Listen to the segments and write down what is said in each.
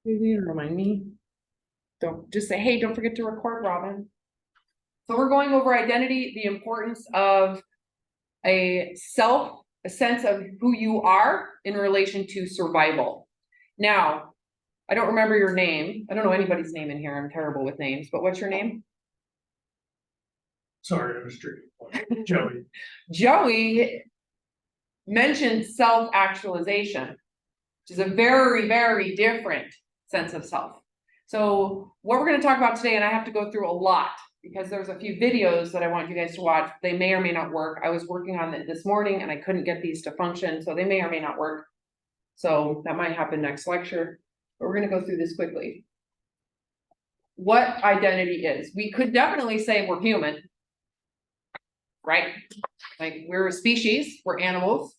You remind me. Don't just say, hey, don't forget to record, Robin. So we're going over identity, the importance of a sense of who you are in relation to survival. Now, I don't remember your name. I don't know anybody's name in here. I'm terrible with names, but what's your name? Sorry, I was drinking. Joey. Joey mentioned self-actualization, which is a very, very different sense of self. So what we're going to talk about today, and I have to go through a lot because there's a few videos that I want you guys to watch. They may or may not work. I was working on it this morning and I couldn't get these to function, so they may or may not work. So that might happen next lecture, but we're going to go through this quickly. What identity is. We could definitely say we're human, right? Like we're a species, we're animals.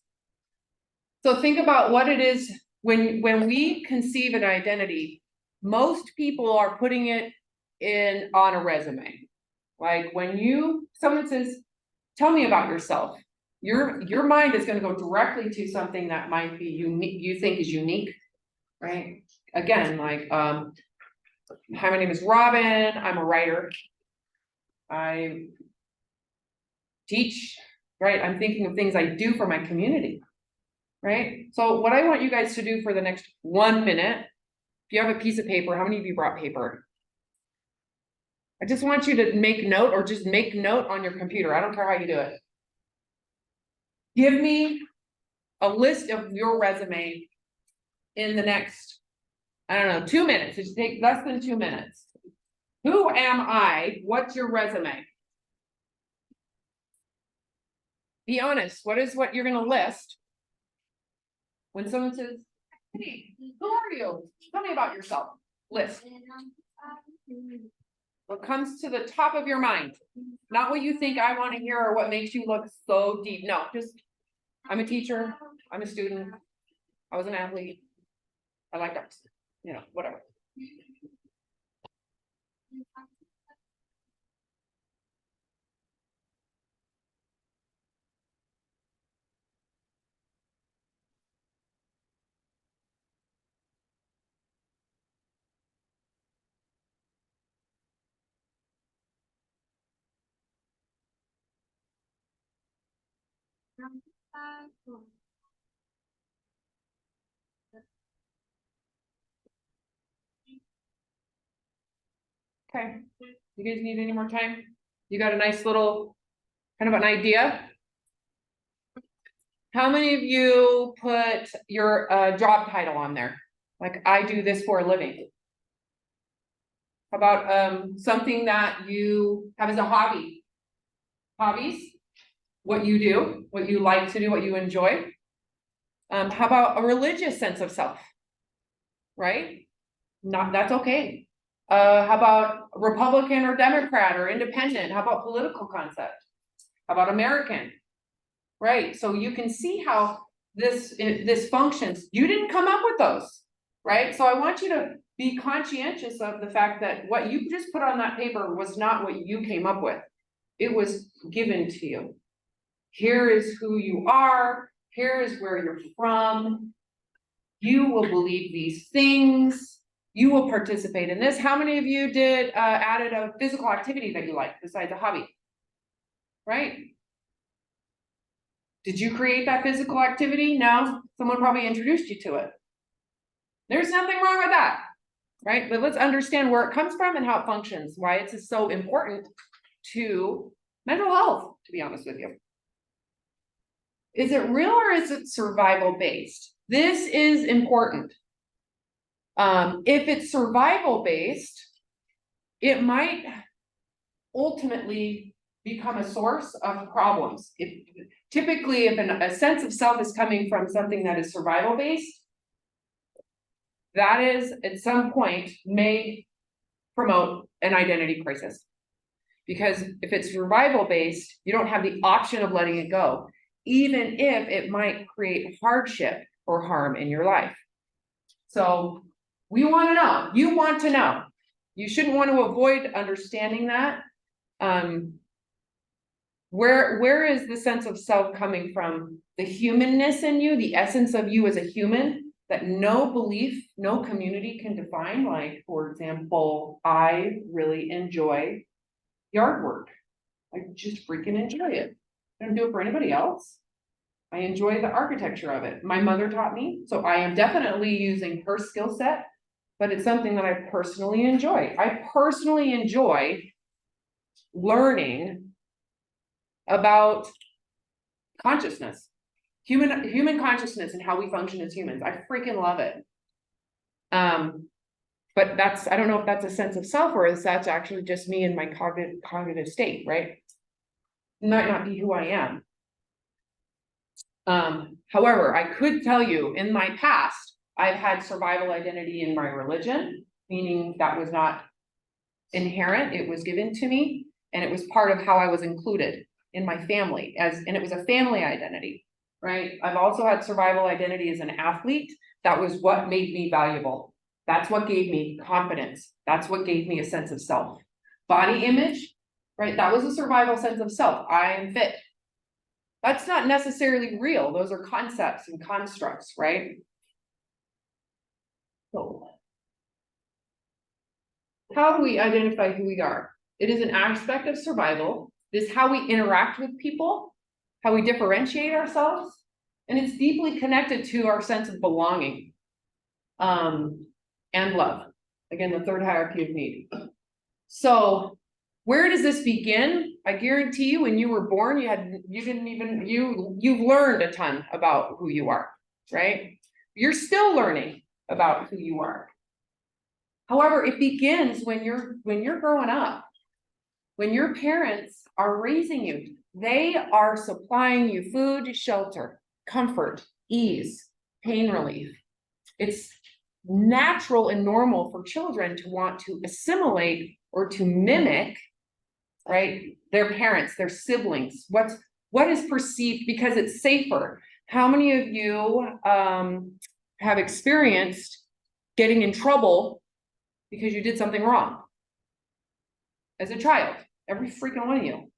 So think about what it is when we conceive an identity. Most people are putting it in on a resume. Like when someone says, tell me about yourself, your mind is going to go directly to something that might be unique, you think is unique, right? Again, like, hi, my name is Robin, I'm a writer. I teach, right? I'm thinking of things I do for my community, right? So what I want you guys to do for the next 1 minute, if you have a piece of paper, how many of you brought paper? I just want you to make note, or just make note on your computer. I don't care how you do it. Give me a list of your resume in the next, I don't know, 2 minutes. It should take less than 2 minutes. Who am I? What's your resume? Be honest. What you're going to list? When someone says, hey, who are you? Tell me about yourself. List. What comes to the top of your mind, not what you think I want to hear or what makes you look so deep. No, just, I'm a teacher, I'm a student, I was an athlete, I like arts, whatever. Okay, you guys need any more time? You got a nice little kind of an idea? How many of you put your job title on there? Like, I do this for a living. How about something that you have as a hobby? Hobbies? What you do, what you like to do, what you enjoy. How about a religious sense of self? Right? That's okay. How about Republican or Democrat or independent? How about political concept? How about American? Right. So you can see how this functions. You didn't come up with those, right? So I want you to be conscientious of the fact that what you just put on that paper was not what you came up with. It was given to you. Here is who you are. Here is where you're from. You will believe these things. You will participate in this. How many of you added a physical activity that you like besides a hobby? Right? Did you create that physical activity? No, someone probably introduced you to it. There's nothing wrong with that, right? But let's understand where it comes from and how it functions, why it's so important to mental health, to be honest with you. Is it real or is it survival based? This is important. If it's survival based, it might ultimately become a source of problems. Typically, if a sense of self is coming from something that is survival based, that is at some point may promote an identity crisis. Because if it's survival based, you don't have the option of letting it go, even if it might create hardship or harm in your life. So we want to know, you want to know. You shouldn't want to avoid understanding that. Where is the sense of self coming from? The humanness in you, the essence of you as a human that no belief, no community can define. Like, for example, I really enjoy yard work. I just freaking enjoy it. I don't do it for anybody else. I enjoy the architecture of it. My mother taught me, so I am definitely using her skill set, but it's something that I personally enjoy. I personally enjoy learning about consciousness, human consciousness and how we function as humans. I freaking love it. But I don't know if that's a sense of self or if that's actually just me in my cognitive state, right? It might not be who I am. However, I could tell you in my past, I've had survival identity in my religion, meaning that was not inherent, it was given to me, and it was part of how I was included in my family, and it was a family identity, right? I've also had survival identity as an athlete. That was what made me valuable. That's what gave me confidence. That's what gave me a sense of self. Body image, right? That was a survival sense of self. I am fit. That's not necessarily real. Those are concepts and constructs, right? So, how do we identify who we are? It is an aspect of survival. It is how we interact with people, how we differentiate ourselves, and it's deeply connected to our sense of belonging, and love. Again, the third hierarchy of need. So, where does this begin? I guarantee you, when you were born, you've learned a ton about who you are, right? You're still learning about who you are. However, it begins when you're growing up, when your parents are raising you. They are supplying you food, shelter, comfort, ease, pain relief. It's natural and normal for children to want to assimilate or to mimic, right, their parents, their siblings. What is perceived because it's safer. How many of you have experienced getting in trouble because you did something wrong as a child? Every freaking one of you,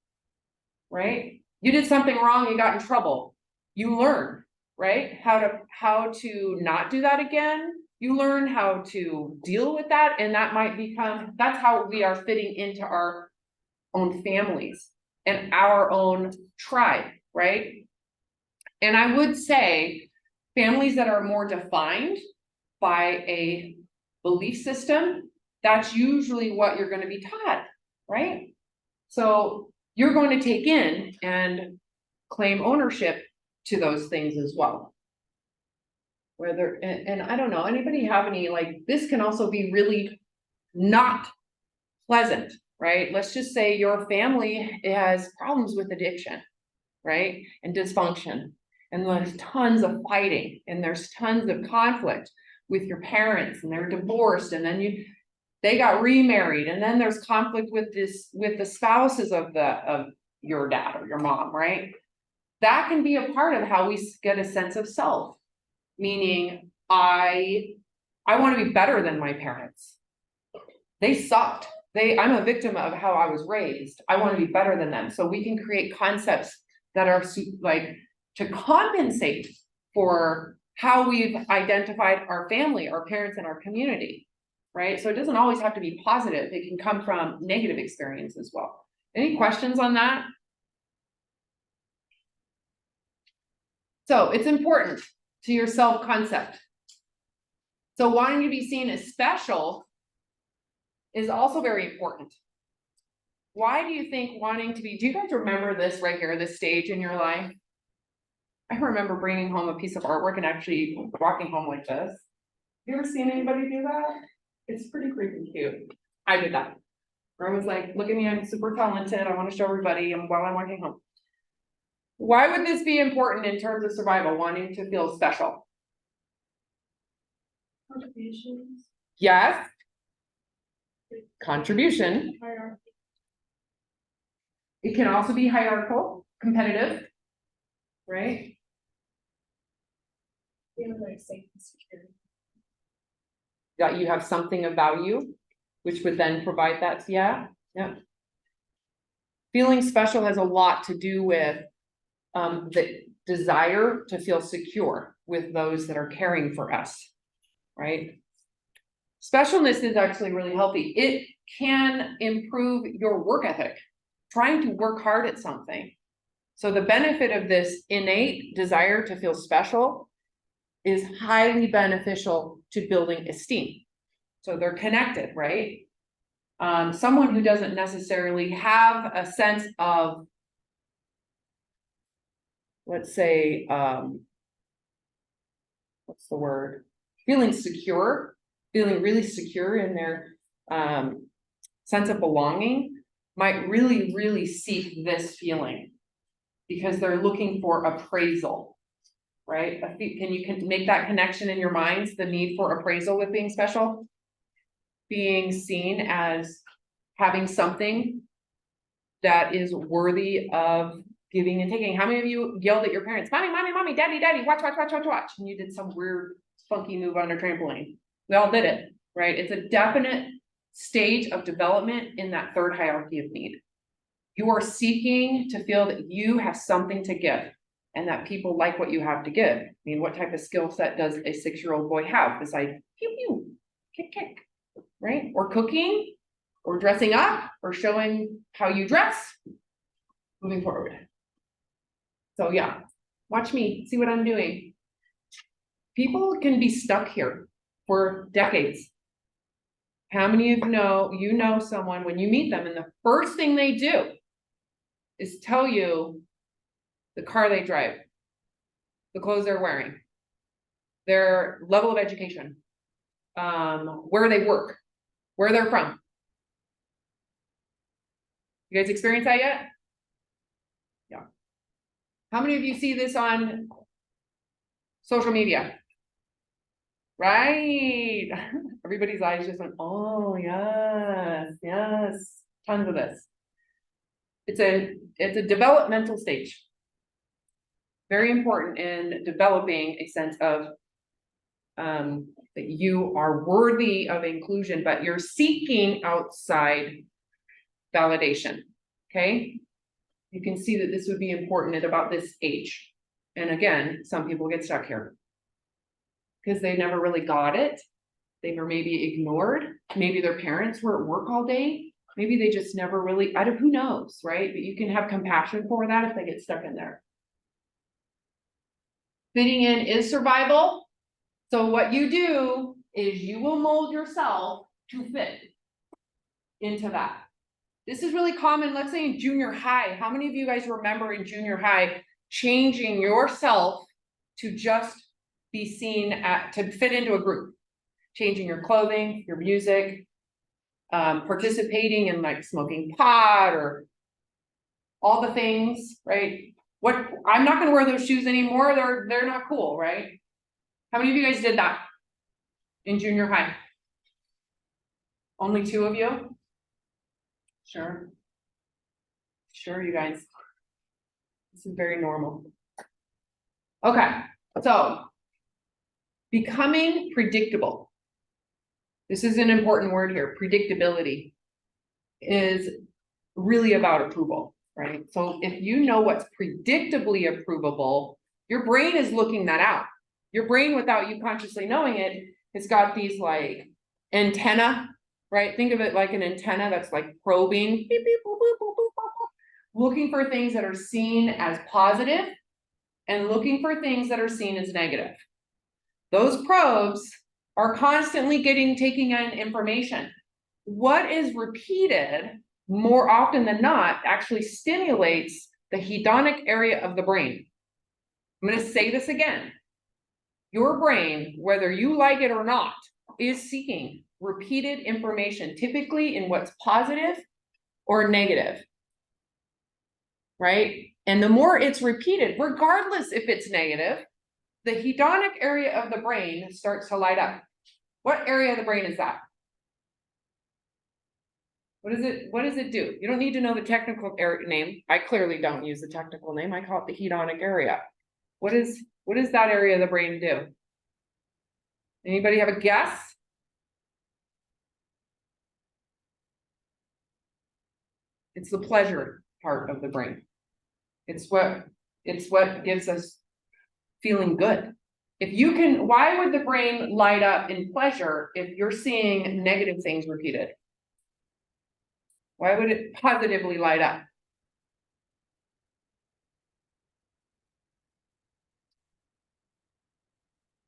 right? You did something wrong, you got in trouble. You learn, right? How to not do that again. You learn how to deal with that, and that might become, that's how we are fitting into our own families and our own tribe, right? And I would say families that are more defined by a belief system, that's usually what you're going to be taught, right? So you're going to take in and claim ownership to those things as well. Whether, and I don't know, anybody have any, like, this can also be really not pleasant, right? Let's just say your family has problems with addiction, right? And dysfunction. And there's tons of fighting and there's tons of conflict with your parents, and they're divorced, and then they got remarried, and then there's conflict with the spouses of your dad or your mom, right? That can be a part of how we get a sense of self, meaning I want to be better than my parents. They sucked. I'm a victim of how I was raised. I want to be better than them. So we can create concepts that are like to compensate for how we've identified our family, our parents, and our community, right? So it doesn't always have to be positive. It can come from negative experience as well. Any questions on that? So it's important to your self-concept. So wanting to be seen as special is also very important. Why do you think wanting to be, do you guys remember this right here, this stage in your life? I remember bringing home a piece of artwork and actually walking home like this. Have you ever seen anybody do that? It's pretty freaking cute. I did that. Where I was like, look at me, I'm super talented. I want to show everybody while I'm walking home. Why would this be important in terms of survival, wanting to feel special? Contributions. Yes. Contribution. Hierarchy. It can also be hierarchical, competitive, right? Feeling like safe and secure. That you have something of value, which would then provide that, yeah. Feeling special has a lot to do with desire to feel secure with those that are caring for us, right? Specialness is actually really healthy. It can improve your work ethic, trying to work hard at something. So the benefit of this innate desire to feel special is highly beneficial to building esteem. So they're connected, right? Someone who doesn't necessarily have a sense of, let's say, what's the word? Feeling secure, feeling really secure in their sense of belonging, might really, really seek this feeling because they're looking for appraisal, right? Can you make that connection in your minds, the need for appraisal with being special? Being seen as having something that is worthy of giving and taking. How many of you yelled at your parents, mommy, mommy, mommy, daddy, daddy, watch, watch, watch, watch, watch, and you did some weird, funky move on a trampoline? We all did it, right? It's a definite stage of development in that third hierarchy of need. You are seeking to feel that you have something to give and that people like what you have to give. I mean, what type of skill set does a 6-year-old boy have besides pew, pew, kick, kick, right? Or cooking, or dressing up, or showing how you dress, moving forward. So yeah, watch me, see what I'm doing. People can be stuck here for decades. How many of you know someone when you meet them and the first thing they do is tell you the car they drive, the clothes they're wearing, their level of education, where they work, where they're from? You guys experienced that yet? Yeah. How many of you see this on social media? Right. Everybody's eyes just went, oh yes, yes, tons of this. It's a developmental stage. Very important in developing a sense of that you are worthy of inclusion, but you're seeking outside validation. Okay. You can see that this would be important at about this age. And again, some people get stuck here because they never really got it. They were maybe ignored. Maybe their parents were at work all day. Maybe they just never really, who knows, right? But you can have compassion for that if they get stuck in there. Fitting in is survival. So what you do is you will mold yourself to fit into that. This is really common, let's say in junior high. How many of you guys remember in junior high changing yourself to just be seen to fit into a group? Changing your clothing, your music, participating in like smoking pot or all the things, right? I'm not gonna wear those shoes anymore, they're not cool, right? How many of you guys did that in junior high? Only 2 of you? Sure. Sure, you guys. This is very normal. Okay, so becoming predictable. This is an important word here. Predictability is really about approval, right? So if you know what's predictably approvable, your brain is looking that out. Your brain, without you consciously knowing it, has got these like antenna, right? Think of it like an antenna that's like probing, beep, beep, boop, boop, boop, boop, boop, boop, looking for things that are seen as positive and looking for things that are seen as negative. Those probes are constantly taking in information. What is repeated more often than not actually stimulates the hedonic area of the brain. I'm going to say this again. Your brain, whether you like it or not, is seeking repeated information, typically in what's positive or negative, right? And the more it's repeated, regardless if it's negative, the hedonic area of the brain starts to light up. What area of the brain is that? What does it do? You don't need to know the technical name. I clearly don't use the technical name. I call it the hedonic area. What does that area of the brain do? Anybody have a guess? It's the pleasure part of the brain. It's what It's what gives us feeling good. If you can, why would the brain light up in pleasure if you're seeing negative things repeated? Why would it positively light up?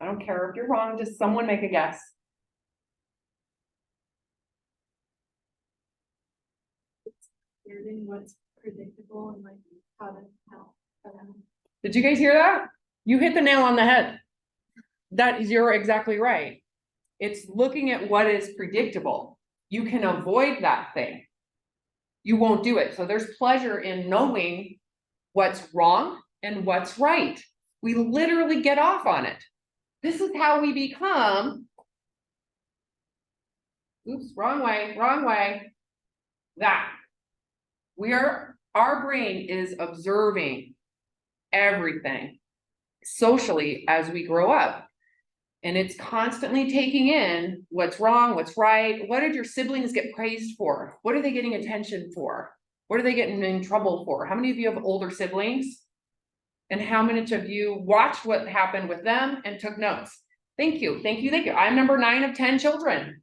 I don't care if you're wrong, just someone make a guess. Learning what's predictable and like how to help. Did you guys hear that? You hit the nail on the head. You're exactly right. It's looking at what is predictable. You can avoid that thing. You won't do it. So there's pleasure in knowing what's wrong and what's right. We literally get off on it. This is how we become. Oops, wrong way. That. Our brain is observing everything socially as we grow up. And it's constantly taking in what's wrong, what's right. What did your siblings get praised for? What are they getting attention for? What are they getting in trouble for? How many of you have older siblings? And how many of you watched what happened with them and took notes? Thank you. I'm number 9 of 10 children.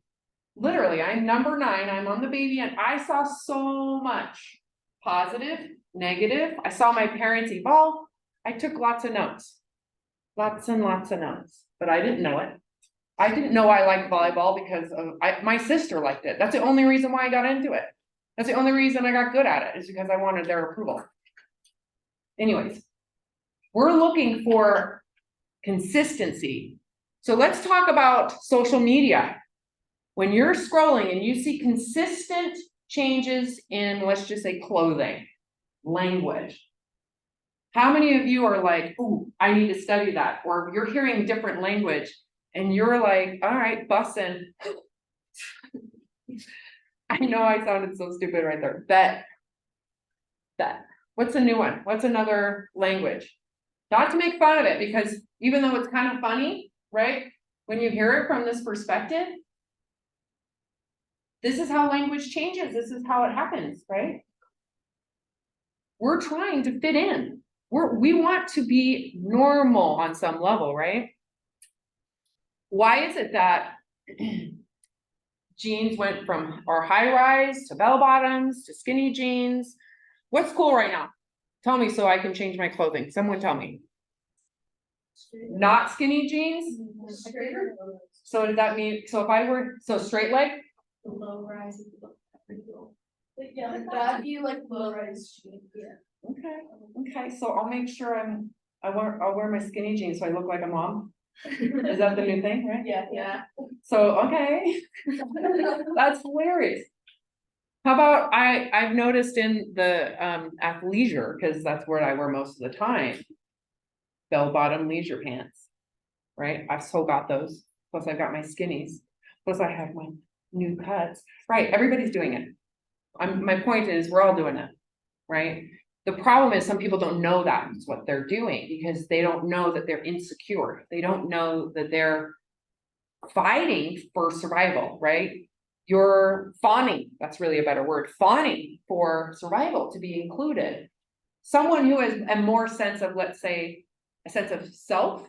Literally, I'm number 9. I'm on the baby end. I saw so much positive, negative. I saw my parents evolve. I took lots of notes. Lots and lots of notes. But I didn't know it. I didn't know I liked volleyball because my sister liked it. That's the only reason why I got into it. That's the only reason I got good at it, is because I wanted their approval. Anyways, we're looking for consistency. So let's talk about social media. When you're scrolling and you see consistent changes in, let's just say, clothing, language. How many of you are like, ooh, I need to study that? Or you're hearing different language and you're like, all right, bussin'. I know I sounded so stupid right there. Bet. What's a new one? What's another language? Not to make fun of it, because even though it's kind of funny, right? When you hear it from this perspective, this is how language changes. This is how it happens, right? We're trying to fit in. We want to be normal on some level, right? Why is it that jeans went from our high rise to bell bottoms to skinny jeans? What's cool right now? Tell me so I can change my clothing. Someone tell me. Not skinny jeans? Straighter. So does that mean, so if I were, so straight leg? Low rise. Yeah, like that. You like low rise. Yeah. Okay, so I'll make sure I'll wear my skinny jeans so I look like a mom. Is that the new thing, right? Yeah. So, okay. That's hilarious. How about I've noticed in the athleisure, because that's where I wear most of the time, bell-bottom leisure pants, right? I've still got those. Plus I've got my skinnies. Plus I have my new cuts. Right, everybody's doing it. My point is we're all doing it, right? The problem is some people don't know that's what they're doing because they don't know that they're insecure. They don't know that they're fighting for survival, right? You're fawning, that's really a better word, fawning for survival, to be included. Someone who has a more sense of, let's say, a sense of self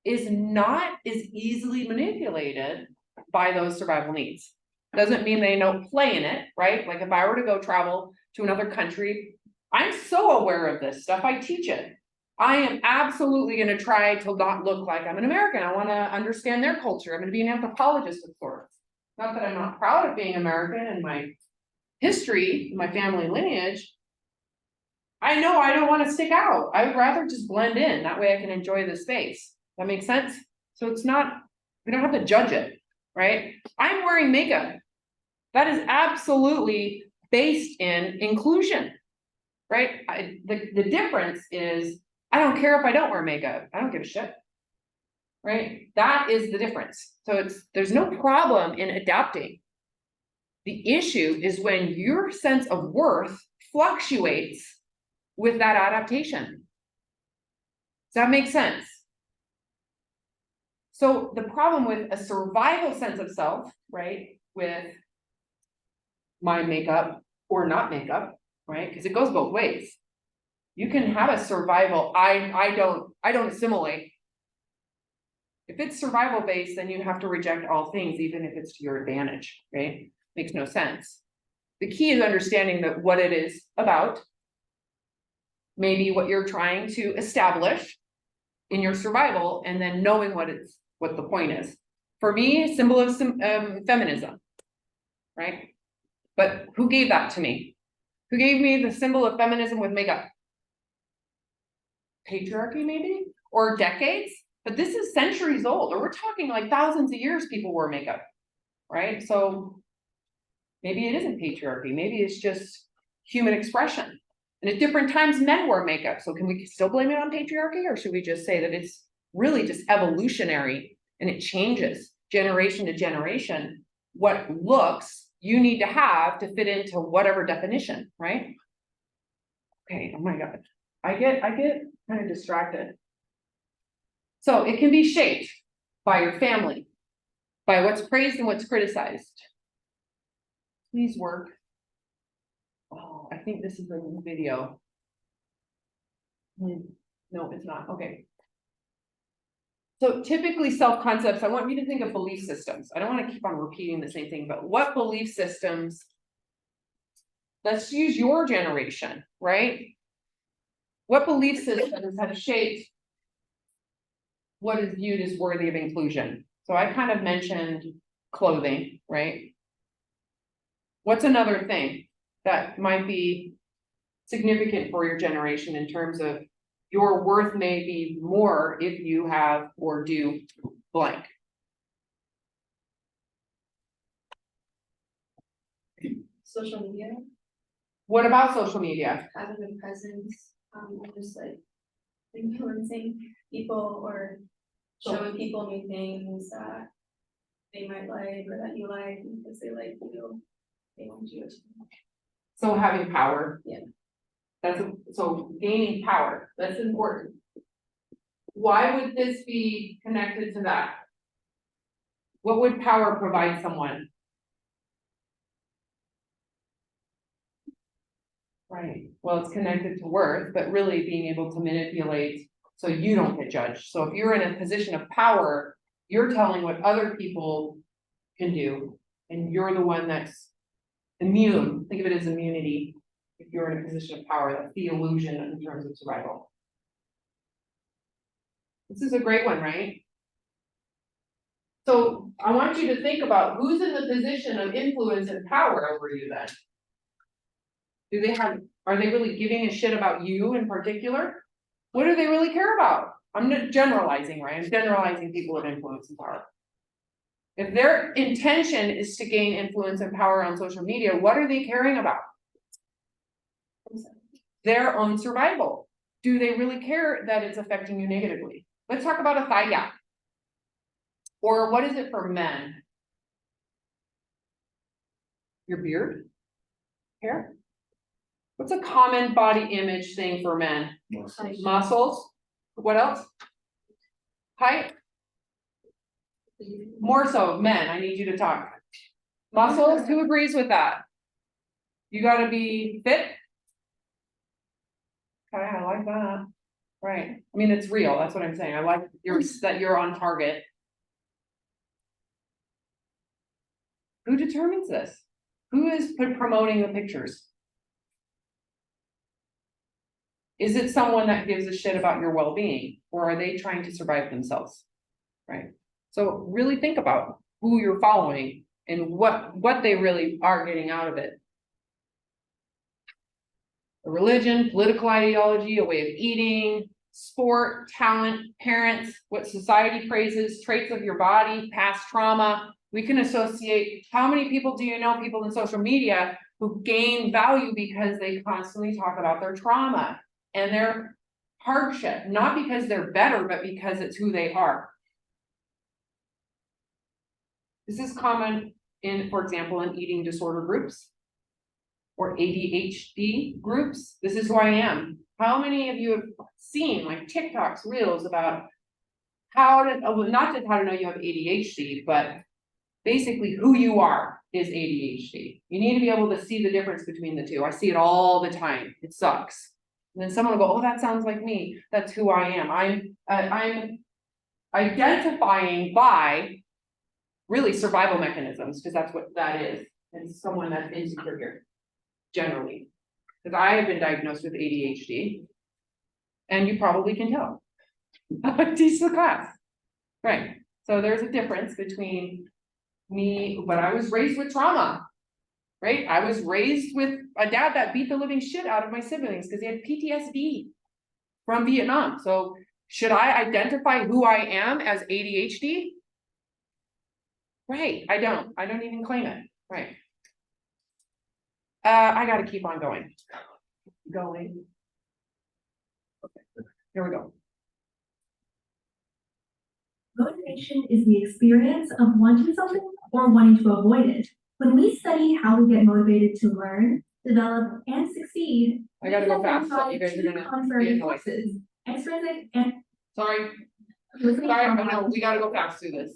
is not as easily manipulated by those survival needs. Doesn't mean they don't play in it, right? Like if I were to go travel to another country, I'm so aware of this stuff, I teach it. I am absolutely going to try to not look like I'm an American. I want to understand their culture. I'm going to be an anthropologist of sorts. Not that I'm not proud of being American and my history, my family lineage. I know I don't want to stick out. I would rather just blend in. That way I can enjoy the space. That makes sense? So it's not, we don't have to judge it, right? I'm wearing makeup. That is absolutely based in inclusion, right? The difference is, I don't care if I don't wear makeup. I don't give a shit, right? That is the difference. So there's no problem in adapting. The issue is when your sense of worth fluctuates with that adaptation. Does that make sense? So the problem with a survival sense of self, right, with my makeup or not makeup, right, because it goes both ways. You can have a survival, I don't assimilate. If it's survival based, then you have to reject all things, even if it's to your advantage, right? Makes no sense. The key is understanding that what it is about, maybe what you're trying to establish in your survival, and then knowing what the point is. For me, symbol of feminism, right? But who gave that to me? Who gave me the symbol of feminism with makeup? Patriarchy, maybe, or decades, but this is centuries old, or we're talking like thousands of years people wore makeup, right? So maybe it isn't patriarchy, maybe it's just human expression. And at different times men wore makeup, so can we still blame it on patriarchy, or should we just say that it's really just evolutionary and it changes generation to generation what looks you need to have to fit into whatever definition, right? Okay, oh my God, I get kind of distracted. So it can be shaped by your family, by what's praised and what's criticized. Please work. Oh, I think this is a new video. No, it's not. Okay. So typically self-concepts, I want you to think of belief systems. I don't want to keep on repeating the same thing, but what belief systems, let's use your generation, right? What belief systems have shaped what is viewed as worthy of inclusion? So I kind of mentioned clothing, right? What's another thing that might be significant for your generation in terms of your worth may be more if you have or do blank? Social media, What about social media? having a presence, and just like influencing people or showing people new things that they might like or that you like because they like you, they want you to. So having power. Yeah. So gaining power, that's important. Why would this be connected to that? What would power provide someone? Right, well, it's connected to worth, but really being able to manipulate so you don't get judged. So if you're in a position of power, you're telling what other people can do, and you're the one that's immune. Think of it as immunity. If you're in a position of power, that's the illusion in terms of survival. This is a great one, right? So I want you to think about who's in the position of influence and power over you then. Are they really giving a shit about you in particular? What do they really care about? I'm not generalizing, right? I'm generalizing people of influence and power. If their intention is to gain influence and power on social media, what are they caring about? Their own survival. Do they really care that it's affecting you negatively? Let's talk about a thigh gap. Or what is it for men? Your beard? Hair? What's a common body image thing for men? Muscles. What else? Height? More so, men, I need you to talk. Muscles, who agrees with that? You gotta be fit? Okay, I like that. Right, I mean, it's real, that's what I'm saying. I like that you're on target. Who determines this? Who is promoting the pictures? Is it someone that gives a shit about your well-being, or are they trying to survive themselves? Right, so really think about who you're following and what they really are getting out of it. A religion, political ideology, a way of eating, sport, talent, parents, what society praises, traits of your body, past trauma. We can associate, how many people do you know, people in social media who gain value because they constantly talk about their trauma and their hardship, not because they're better, but because it's who they are. This is common in, for example, in eating disorder groups or ADHD groups. This is who I am. How many of you have seen like TikToks, reels about how to, not just how to know you have ADHD, but basically who you are is ADHD. You need to be able to see the difference between the two. I see it all the time. It sucks. And then someone will go, oh, that sounds like me, that's who I am, I'm identifying by really survival mechanisms, because that's what that is, and someone that's insecure here, generally. Because I have been diagnosed with ADHD, and you probably can tell. I teach the class, right? So there's a difference between me, but I was raised with trauma, right? I was raised with a dad that beat the living shit out of my siblings because he had PTSD from Vietnam. So should I identify who I am as ADHD? Right, I don't even claim it, right? I gotta keep on going. Okay, here we go. Motivation is the experience of wanting something or wanting to avoid it. When we study how we get motivated to learn, develop, and succeed, I gotta go we fast, so identify you guys are two gonna be contrary annoyed. forces, extrinsic and Sorry, listening sorry, from I know, we gotta go fast through this.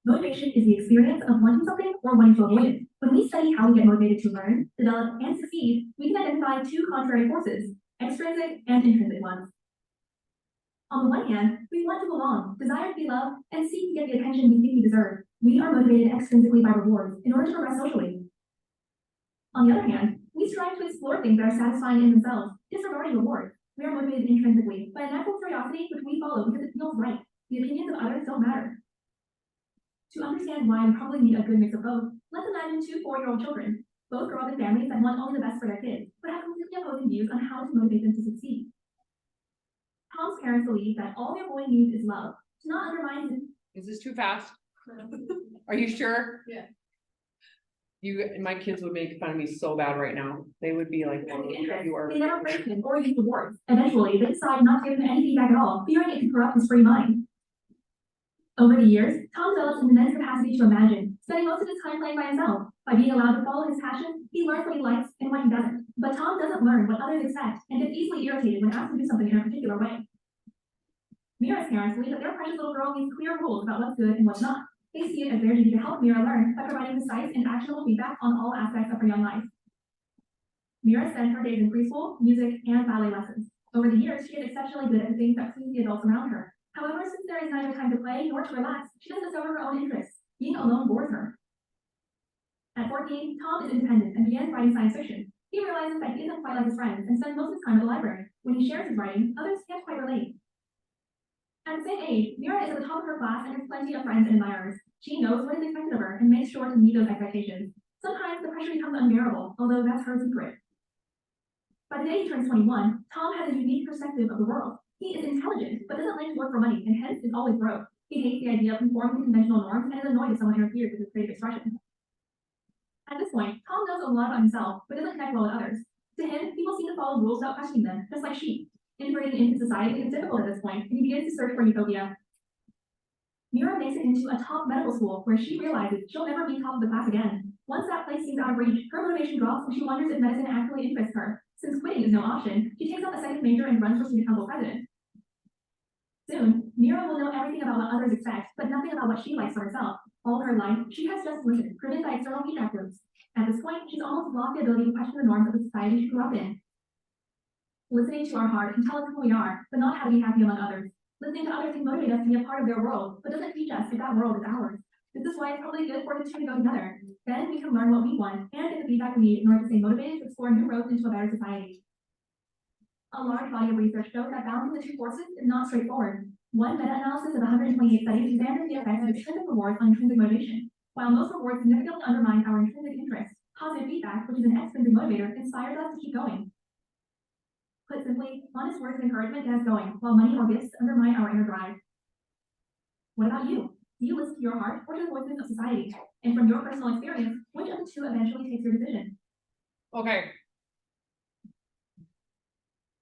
Motivation is the experience of wanting something or wanting to avoid it. When we study how we get motivated to learn, develop, and succeed, we can identify two contrary forces, extrinsic and intrinsic ones. On the one hand, we want to belong, desire to be loved, and seek to get the attention we think we deserve. We are motivated extrinsically by rewards in order to progress socially. On the other hand, we strive to explore things that are satisfying in themselves, disregarding rewards. We are motivated intrinsically by a natural curiosity which we follow because it feels right. The opinions of others don't matter. To understand why we probably need a good mix of both, let's imagine two 4-year-old children. Both grow up in families that want only the best for their kids, but have completely opposing views on how to motivate them to succeed. Tom's parents believe that all their boy needs is love, to not undermine his. Is this too fast? Are you sure? Yeah. My kids would make fun of me so bad right now. They would be like, oh, you are. They never praise him or use rewards. Eventually, they decide not to give him any feedback at all, fearing it could corrupt his free mind. Over the years, Tom develops an immense capacity to imagine, spending most of his time playing by himself. By being allowed to follow his passions, he learns what he likes and what he doesn't. But Tom doesn't learn what others expect and gets easily irritated when asked to do something in a particular way. Mira's parents believe that their precious little girl needs clear rules about what's good and what's not. They see it as their duty to help Mira learn by providing precise and actionable feedback on all aspects of her young life. Mira spends her days in preschool, music, and ballet lessons. Over the years, she is exceptionally good at the things that please the adults around her. However, since there is neither time to play nor to relax, she doesn't discover her own interests. Being alone bores her. At 14, Tom is independent and begins writing science fiction. He realizes that he isn't quite like his friends and spends most of his time at the library. When he shares his writing, others can't quite relate. At the same age, Mira is at the top of her class and has plenty of friends and admirers. She knows what is expected of her and makes sure to meet those expectations. Sometimes the pressure becomes unbearable, although that's her secret. By the day he turns 21, Tom has a unique perspective of the world. He is intelligent, but doesn't like to work for money, and hence is always broke. He hates the idea of conforming to conventional norms and is annoyed if someone interferes with his creative expression. At this point, Tom knows a lot about himself, but doesn't connect well with others. To him, people seem to follow rules without questioning them, just like sheep. Integrating into society is difficult at this point, and he begins to search for utopia. Mira makes it into a top medical school where she realizes she'll never be top of the class again. Once that place seems out of reach, her motivation drops and she wonders if medicine actually interests her. Since quitting is no option, she takes up a second major and runs for student council president. Soon, Mira will know everything about what others expect, but nothing about what she likes for herself. All her life, she has just listened, driven by external feedback loops. At this point, she's almost lost the ability to question the norms of the society she grew up in. Listening to our heart can tell us who we are, but not how to be happy among others. Listening to others can motivate us to be a part of their world, but doesn't teach us if that world is ours. This is why it's probably good for the two to go together. Then we can learn what we want and get the feedback we need in order to stay motivated to explore new roads into a better society. A large body of research shows that balancing the two forces is not straightforward. One meta-analysis of 128 studies examined the effects of extrinsic rewards on intrinsic motivation. While most rewards significantly undermine our intrinsic interests, positive feedback, which is an extrinsic motivator, inspires us to keep going. Put simply, honest words of encouragement get us going, while money or gifts undermine our inner drive. What about you? Do you listen to your heart or to the voices of society? And from your personal experience, which of the two eventually takes your decision? Okay.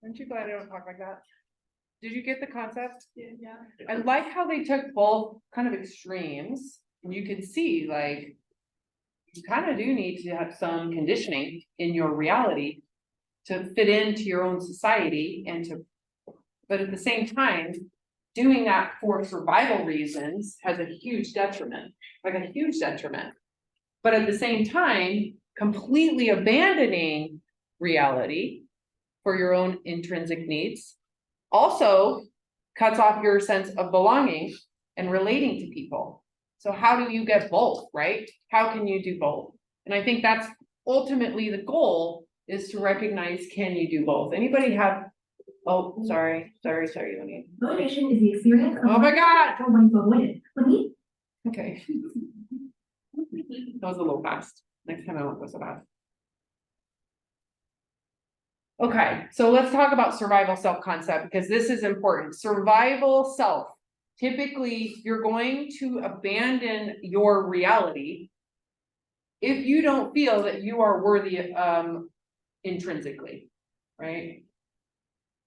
Aren't you glad I don't talk like that? Did you get the concept? Yeah. I like how they took both kind of extremes, and you can see like you kind of do need to have some conditioning in your reality to fit into your own society and to, but at the same time, doing that for survival reasons has a huge detriment, like a huge detriment. But at the same time, completely abandoning reality for your own intrinsic needs. Also cuts off your sense of belonging and relating to people. So how do you get both, right? How can you do both? And I think that's ultimately the goal, is to recognize, can you do both? Anybody have, oh, sorry, let me, Motivation is the experience of oh my God. or wanting to avoid it. When we Okay. That was a little fast. Next time I won't go so fast. Okay, so let's talk about survival self-concept, because this is important. Survival self. Typically, you're going to abandon your reality if you don't feel that you are worthy intrinsically, right?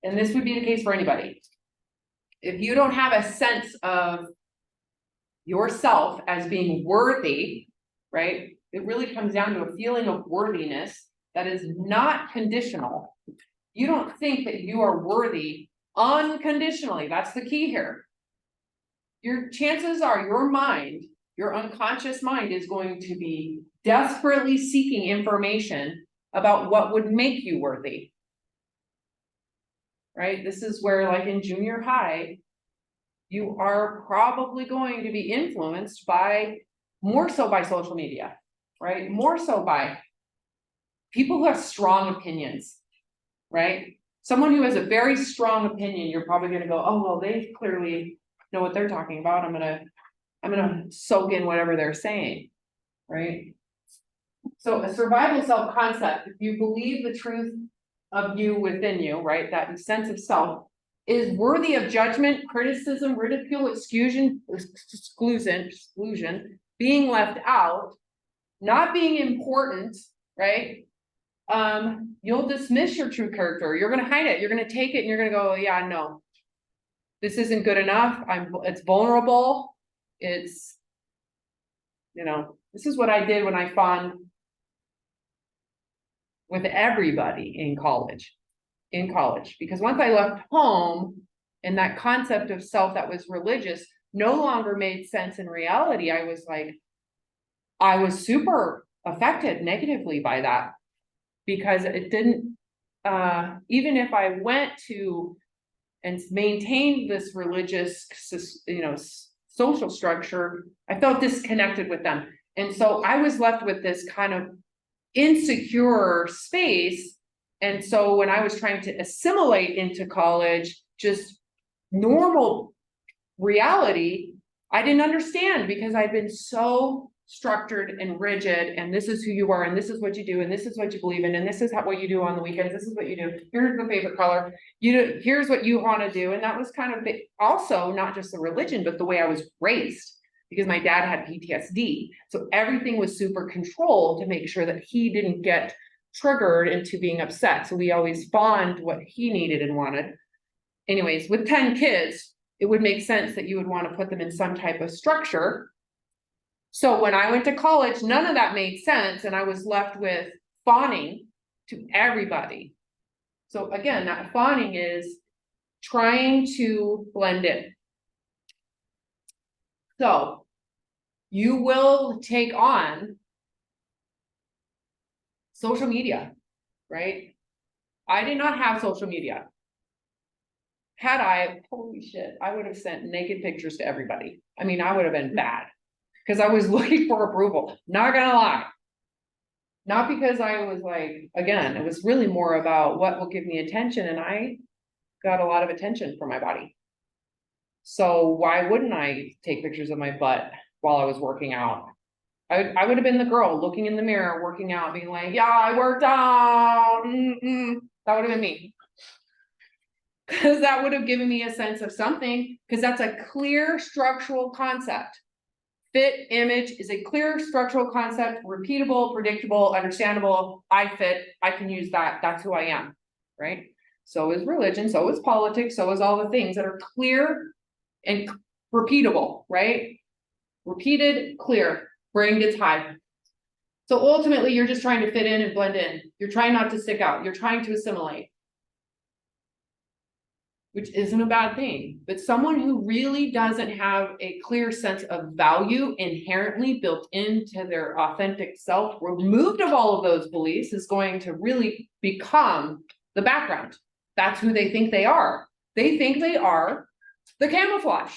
And this would be the case for anybody. If you don't have a sense of yourself as being worthy, right? It really comes down to a feeling of worthiness that is not conditional. You don't think that you are worthy unconditionally. That's the key here. Your chances are your mind, your unconscious mind, is going to be desperately seeking information about what would make you worthy. Right? This is where, like in junior high, you are probably going to be influenced by, more so by social media, right? More so by people who have strong opinions, right? Someone who has a very strong opinion, you're probably gonna go, oh, well, they clearly know what they're talking about. I'm gonna soak in whatever they're saying, right? So a survival self-concept, if you believe the truth of you within you, right? That sense of self is worthy of judgment, criticism, ridicule, exclusion, being left out, not being important, right? You'll dismiss your true character. You're gonna hide it. You're gonna take it and you're gonna go, yeah, no, this isn't good enough. It's vulnerable. It's, this is what I did when I fawned with everybody in college, because once I left home, and that concept of self that was religious no longer made sense in reality, I was super affected negatively by that, because it didn't, even if I went to and maintained this religious, social structure, I felt disconnected with them. And so I was left with this kind of insecure space. And so when I was trying to assimilate into college, just normal reality, I didn't understand, because I'd been so structured and rigid, and this is who you are, and this is what you do, and this is what you believe in, and this is what you do on the weekends, this is what you do, here's the favorite color, here's what you want to do. And that was kind of also not just the religion, but the way I was raised, because my dad had PTSD. So everything was super controlled to make sure that he didn't get triggered into being upset. So we always fawned what he needed and wanted. Anyways, with 10 kids, it would make sense that you would want to put them in some type of structure. So when I went to college, none of that made sense, and I was left with fawning to everybody. So again, that fawning is trying to blend in. So you will take on social media, right? I did not have social media. Had I, holy shit, I would have sent naked pictures to everybody. I mean, I would have been bad, because I was looking for approval, not gonna lie. Not because I was like, again, it was really more about what will give me attention, and I got a lot of attention for my body. So why wouldn't I take pictures of my butt while I was working out? I would have been the girl looking in the mirror, working out, being like, yeah, I worked out. That would have been me. Because that would have given me a sense of something, because that's a clear structural concept. Fit image is a clear structural concept, repeatable, predictable, understandable. I fit, I can use that. That's who I am, right? So is religion, so is politics, so is all the things that are clear and repeatable, right? Repeated, clear, brain gets high. So ultimately, you're just trying to fit in and blend in. You're trying not to stick out. You're trying to assimilate. which isn't a bad thing, but someone who really doesn't have a clear sense of value inherently built into their authentic self, removed of all of those beliefs, is going to really become the background. That's who they think they are. They think they are the camouflage.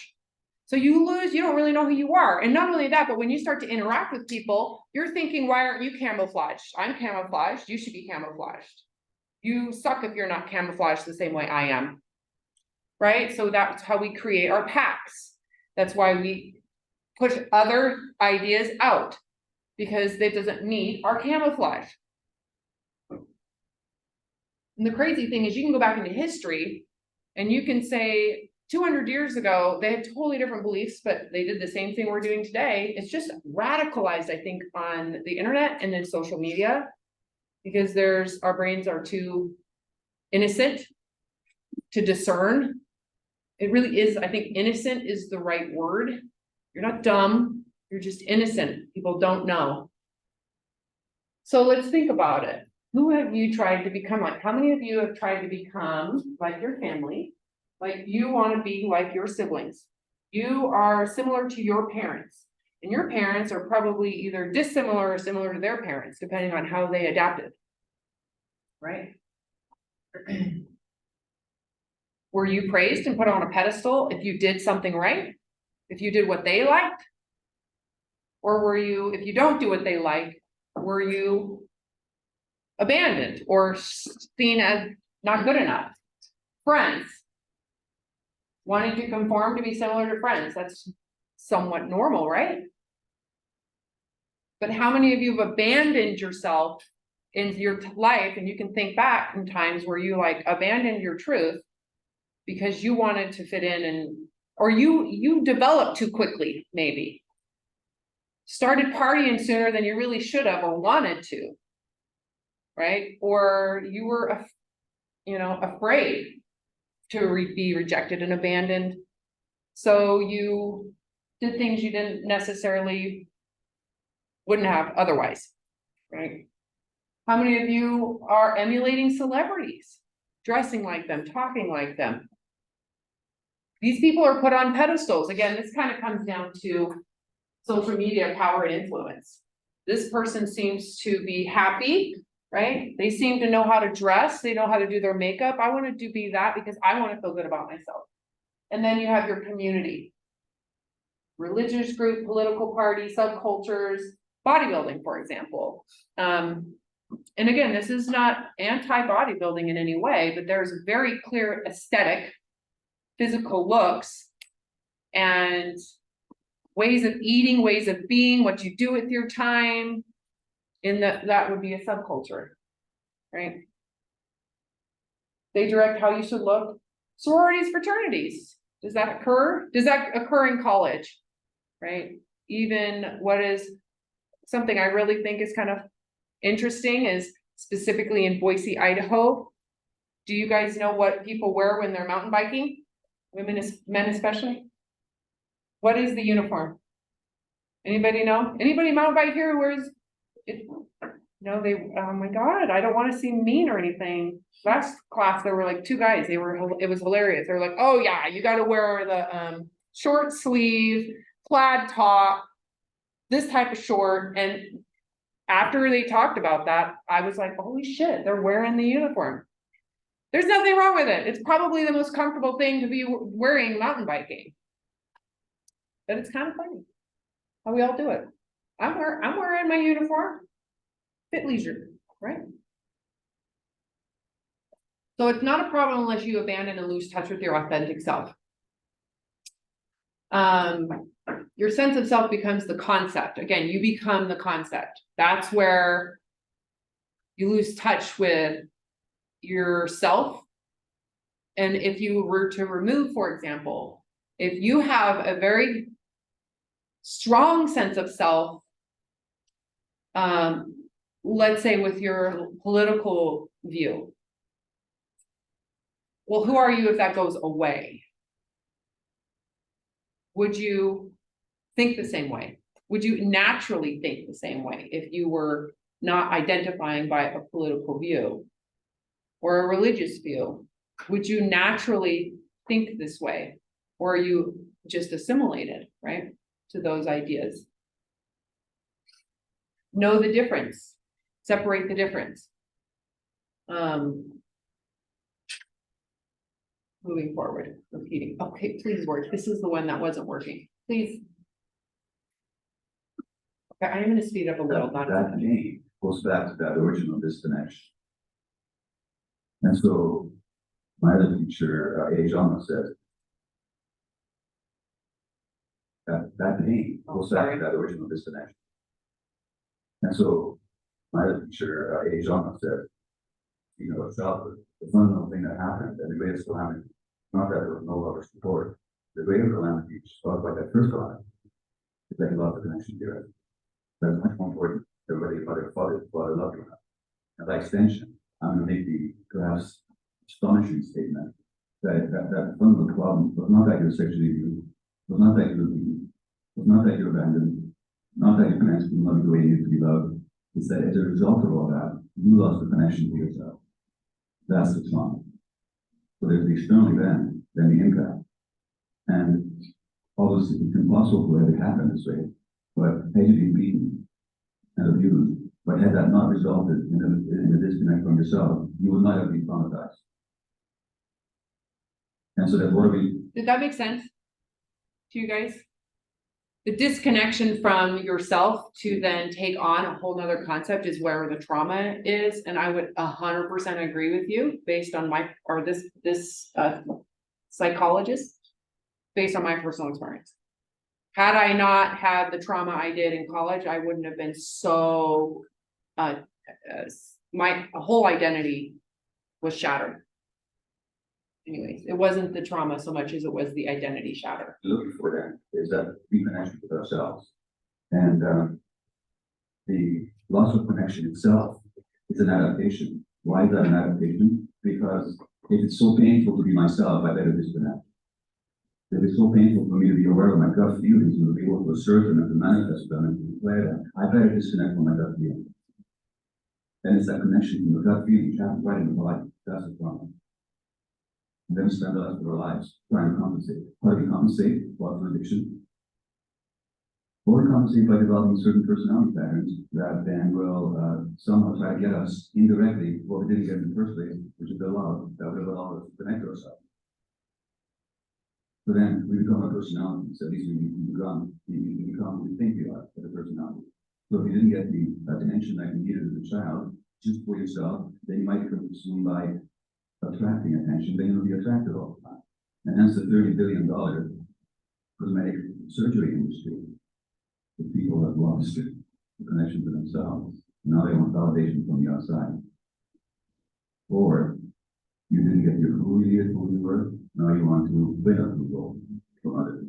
So you don't really know who you are. And not only that, but when you start to interact with people, you're thinking, why aren't you camouflaged? I'm camouflaged. You should be camouflaged. You suck if you're not camouflaged the same way I am. Right? So that's how we create our packs. That's why we push other ideas out, because it doesn't meet our camouflage. And the crazy thing is, you can go back into history and you can say 200 years ago, they had totally different beliefs, but they did the same thing we're doing today. It's just radicalized, I think, on the internet and then social media, because our brains are too innocent to discern. It really is, I think innocent is the right word. You're not dumb, you're just innocent. People don't know. So let's think about it. Who have you tried to become like? How many of you have tried to become like your family? Like you want to be like your siblings. You are similar to your parents. And your parents are probably either dissimilar or similar to their parents, depending on how they adapted. Right? Were you praised and put on a pedestal if you did something right? If you did what they liked? Or were you, if you don't do what they like, were you abandoned or seen as not good enough? Friends. Wanting to conform to be similar to friends. That's somewhat normal, right? But how many of you have abandoned yourself in your life? And you can think back in times where you like abandoned your truth because you wanted to fit in, or you developed too quickly, maybe. Started partying sooner than you really should have or wanted to, right? Or you were, afraid to be rejected and abandoned. So you did things you didn't necessarily wouldn't have otherwise, right? How many of you are emulating celebrities, dressing like them, talking like them? These people are put on pedestals. Again, this kind of comes down to social media power and influence. This person seems to be happy, right? They seem to know how to dress. They know how to do their makeup. I want to be that because I want to feel good about myself. And then you have your community, religious group, political party, subcultures, bodybuilding, for example. And again, this is not anti-bodybuilding in any way, but there's a very clear aesthetic, physical looks, and ways of eating, ways of being, what you do with your time. That would be a subculture, right? They direct how you should look. Sororities, fraternities. Does that occur? Does that occur in college, right? Even what is something I really think is kind of interesting is specifically in Boise, Idaho. Do you guys know what people wear when they're mountain biking? Men especially? What is the uniform? Anybody know? Anybody mountain bike here who wears it? No, oh my God, I don't want to seem mean or anything. Last class, there were like two guys, it was hilarious. They were like, oh yeah, you got to wear the short sleeve, plaid top, this type of short. And after they talked about that, I was like, holy shit, they're wearing the uniform. There's nothing wrong with it. It's probably the most comfortable thing to be wearing mountain biking. But it's kind of funny how we all do it. I'm wearing my uniform, fit leisure, right? So it's not a problem unless you abandon and lose touch with your authentic self. Your sense of self becomes the concept. Again, you become the concept. That's where you lose touch with yourself. And if you were to remove, for example, if you have a very strong sense of self, let's say with your political view, well, who are you if that goes away? Would you think the same way? Would you naturally think the same way if you were not identifying by a political view or a religious view? Would you naturally think this way? Or are you just assimilated, right, to those ideas? Know the difference, separate the difference. Moving forward, repeating, okay, please work, this is the one that wasn't working, please. Okay, I'm gonna speed up a little, not That name goes back to that original disconnection. And so my other teacher, Ajama, said that name goes back to that original disconnection. And so my other teacher, Ajama, said, you know, the fundamental thing that happened, and the greatest calamity, not that there was no love or support, the greater calamity, which was caused by that first calamity, is that he lost the connection to it. That's much more important than whether your mother father loved you or not. And by extension, I'm going to make the perhaps astonishing statement that fundamental problem was not that you were sexually abused, was not that you were beaten, was not that you were abandoned, not that you connected to love the way you need to be loved. It's that as a result of all that, you lost the connection to yourself. That's the trauma. So there's the external event, then the impact. And obviously it's impossible for it to happen this way. But had you been beaten and abused, but had that not resulted in a disconnect from yourself, you would not have been traumatized. And so that's what did that make sense to you guys? The disconnection from yourself to then take on a whole nother concept is where the trauma is, and I would 100% agree with you based on this psychologist, based on my personal experience. Had I not had the trauma I did in college, I wouldn't have been so, my whole identity was shattered. Anyways, it wasn't the trauma so much as it was the identity shatter. looking for that is that reconnection with ourselves. And the loss of connection itself is an adaptation. Why is that an adaptation? Because if it's so painful to be myself, I better disconnect. If it's so painful for me to be aware of my gut feelings and to be able to assert them and to manifest them and to declare them, I better disconnect from my gut feelings. And it's that connection from the gut feeling, right in the body. That's the problem. And then we spend the rest of our lives trying to compensate. How do we compensate? Well, through addiction. Or we compensate by developing certain personality patterns that then will somehow try to get us indirectly what we didn't get in the first place, which is the love that will allow us to connect to ourselves. So then we become a personality. So at least we become who we think we are as a personality. So if you didn't get the attention that you needed as a child, just for yourself, then you might become consumed by attracting attention, then you'll be attracted all the time. And hence the $30 billion cosmetic surgery industry. The people have lost the connection to themselves. Now they want validation from the outside. Or you didn't get your who you needed, who you were, now you want to win approval from others.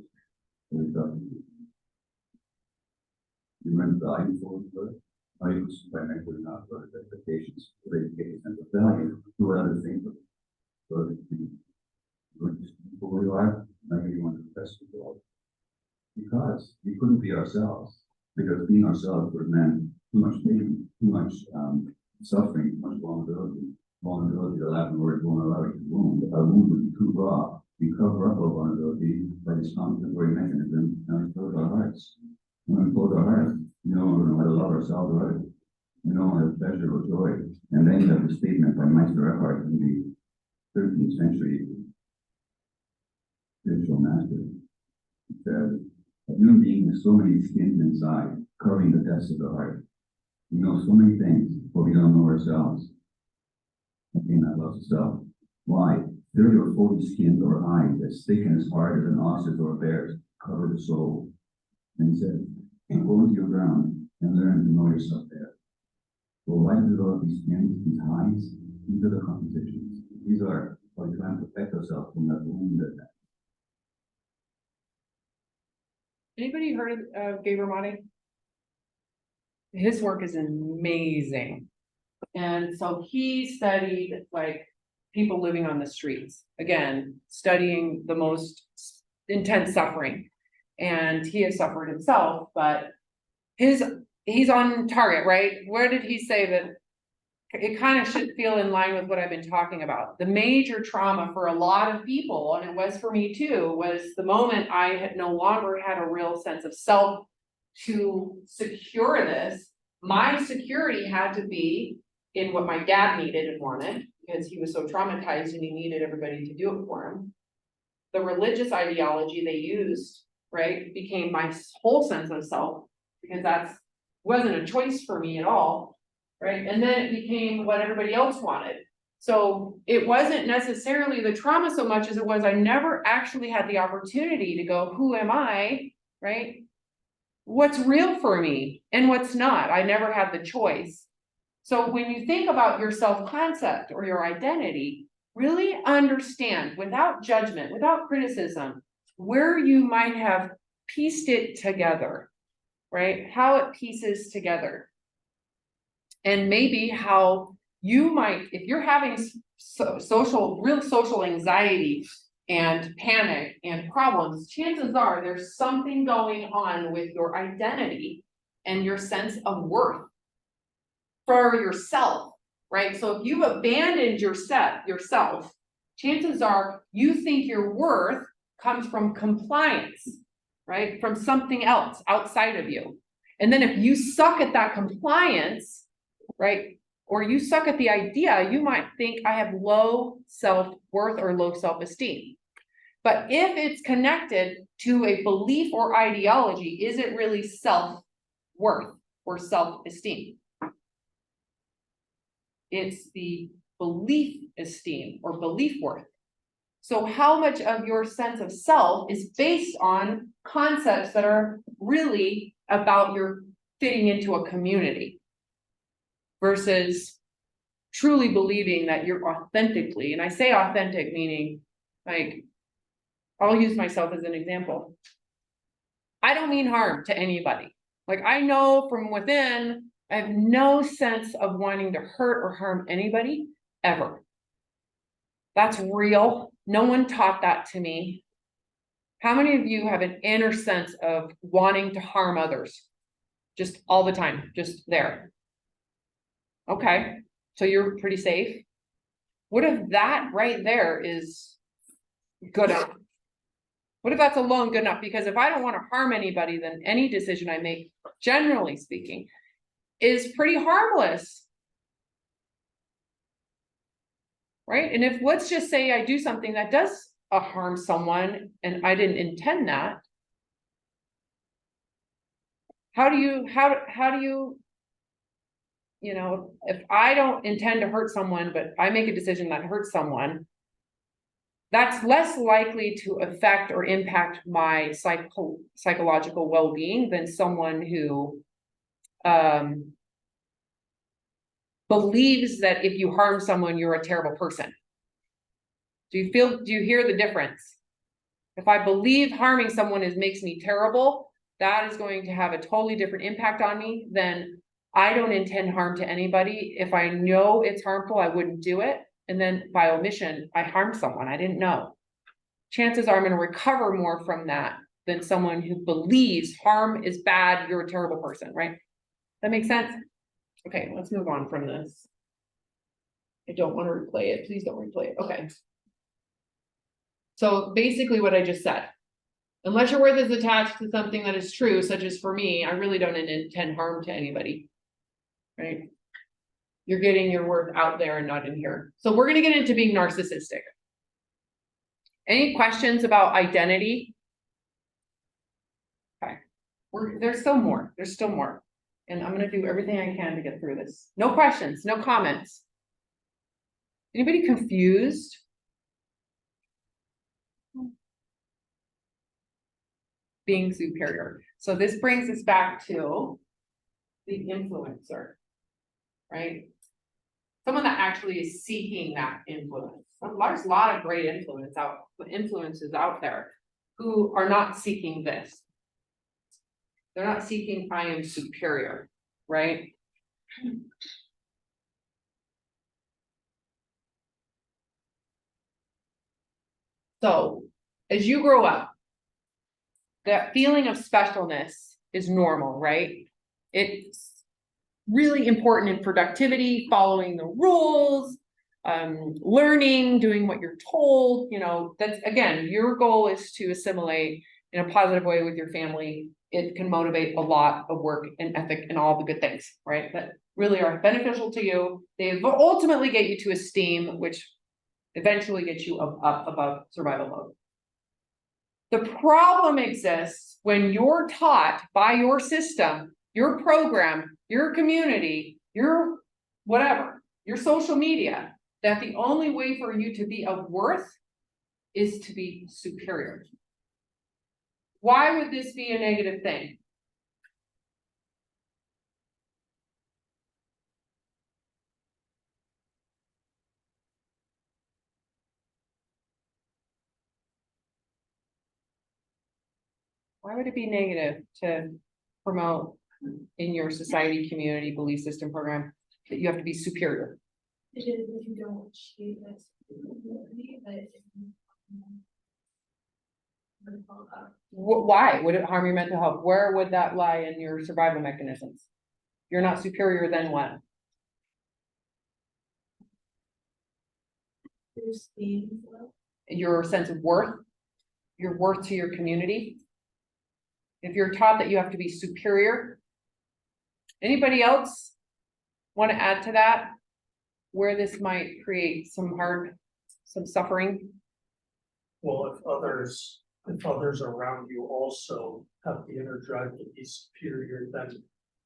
So it's up to you. You remember the value for it? Are you primarily not for expectations, so they get a sense of value to what others think of? So if you who you are, now you want to impress the world. Because we couldn't be ourselves, because being ourselves would have meant too much pain, too much suffering, too much vulnerability. Vulnerability, the Latin word vulnerability, wound. Our wound would be too raw. We cover up our vulnerability by this compensatory mechanism, and we close our hearts. When we close our hearts, we no longer know how to love ourselves or others. We no longer have pleasure or joy. And then you have the statement by Meister Eckhart in the 13th century spiritual master. He said, a human being has so many skins inside, covering the depths of the heart. We know so many things, but we don't know ourselves. Again, that loves itself. Why? 30 or 40 skins or eyes as thick and as hard as an ox's or a bear's cover the soul. And he said, go into your ground and learn to know yourself there. Well, why do we develop these skins, these hides? These are the compositions. These are how we try and protect ourselves from that wound that. Anybody heard of Gabor Mate? His work is amazing. And so he studied like people living on the streets, again, studying the most intense suffering. And he has suffered himself, but he's on target, right? Where did he say that it kind of should feel in line with what I've been talking about. The major trauma for a lot of people, and it was for me too, was the moment I had no longer had a real sense of self to secure this. My security had to be in what my dad needed and wanted, because he was so traumatized and he needed everybody to do it for him. The religious ideology they used, right, became my whole sense of self, because that's wasn't a choice for me at all, right? And then it became what everybody else wanted. So it wasn't necessarily the trauma so much as it was I never actually had the opportunity to go, who am I, right? What's real for me and what's not? I never had the choice. So when you think about your self-concept or your identity, really understand without judgment, without criticism, where you might have pieced it together, right? How it pieces together. And maybe how you might, if you're having real social anxiety and panic and problems, chances are there's something going on with your identity and your sense of worth for yourself, right? So if you've abandoned yourself, chances are you think your worth comes from compliance, right? From something else outside of you. And then if you suck at that compliance, right? Or you suck at the idea, you might think I have low self-worth or low self-esteem. But if it's connected to a belief or ideology, is it really self-worth or self-esteem? It's the belief esteem or belief worth. So how much of your sense of self is based on concepts that are really about your fitting into a community versus truly believing that you're authentically, and I say authentic meaning, like, I'll use myself as an example. I don't mean harm to anybody. Like, I know from within, I have no sense of wanting to hurt or harm anybody ever. That's real. No one taught that to me. How many of you have an inner sense of wanting to harm others? Just all the time, just there. Okay, so you're pretty safe. What if that right there is good enough? What if that's alone good enough? Because if I don't want to harm anybody, then any decision I make, generally speaking, is pretty harmless. Right? And if, let's just say I do something that does harm someone and I didn't intend that. How do you, you know, if I don't intend to hurt someone, but I make a decision that hurts someone, that's less likely to affect or impact my psychological well-being than someone who believes that if you harm someone, you're a terrible person. Do you hear the difference? If I believe harming someone makes me terrible, that is going to have a totally different impact on me than I don't intend harm to anybody. If I know it's harmful, I wouldn't do it. And then by omission, I harmed someone I didn't know. Chances are I'm going to recover more from that than someone who believes harm is bad, you're a terrible person, right? That makes sense? Okay, let's move on from this. I don't want to replay it. Please don't replay it. Okay. So basically what I just said, unless your worth is attached to something that is true, such as for me, I really don't intend harm to anybody, right? You're getting your worth out there and not in here. So we're going to get into being narcissistic. Any questions about identity? Okay, there's still more. There's still more. And I'm going to do everything I can to get through this. No questions, no comments. Anybody confused? Being superior. So this brings us back to the influencer, right? Someone that actually is seeking that influence. There's a lot of great influences out there who are not seeking this. They're not seeking I am superior, right? So as you grow up, that feeling of specialness is normal, right? really important in productivity, following the rules, learning, doing what you're told, you know, that's, again, your goal is to assimilate in a positive way with your family. It can motivate a lot of work and ethic and all the good things, right? That really are beneficial to you. They ultimately get you to esteem, which eventually gets you up above survival mode. The problem exists when you're taught by your system, your program, your community, your whatever, your social media, that the only way for you to be of worth is to be superior. Why would this be a negative thing? Why would it be negative to promote in your society, community, belief system program that you have to be superior? Because if you don't achieve that, Why would it harm your mental health? Where would that lie in your survival mechanisms? You're not superior, then what? Your sense of worth, your worth to your community. If you're taught that you have to be superior. Anybody else want to add to that? Where this might create some suffering? Well, if others around you also have the inner drive to be superior, then